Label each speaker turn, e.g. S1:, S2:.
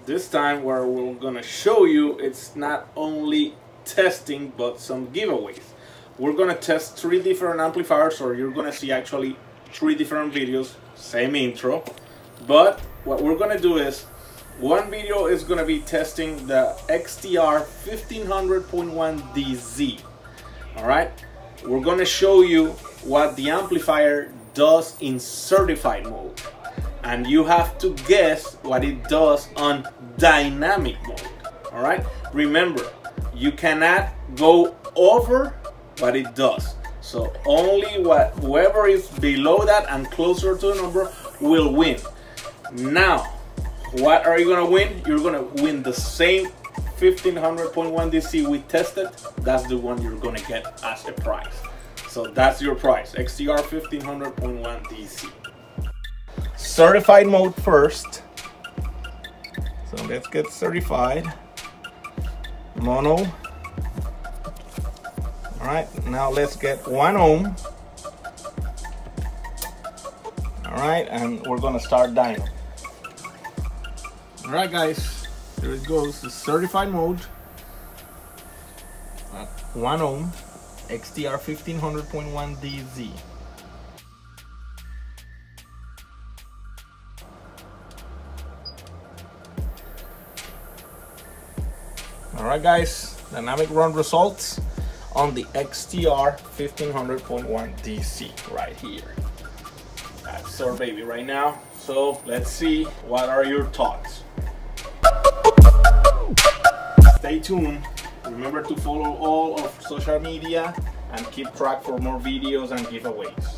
S1: this time where we're gonna show you it's not only testing but some giveaways. We're gonna test 3 different amplifiers, or you're gonna see actually 3 different videos, same intro. But what we're gonna do is, one video is gonna be testing the XTR1500.1DZ. Alright, we're gonna show you what the amplifier does in certified mode, and you have to guess what it does on dynamic mode. Alright, remember, you cannot go over what it does, so only whoever is below that and closer to the number will win. Now, what are you gonna win? You're gonna win the same 1500.1DZ we tested. That's the one you're gonna get as a prize. So that's your prize, XTR 1500.1DZ. Certified mode first. So let's get certified. Mono. Alright, now let's get 1 ohm. Alright, and we're gonna start dyno. Alright guys, here it goes, the certified mode. 1 ohm, XTR 1500.1DZ. Alright guys, dynamic run results on the XTR 1500.1DZ right here. That's our baby right now. So let's see, what are your thoughts? Stay tuned. Remember to follow all of social media and keep track for more videos and giveaways.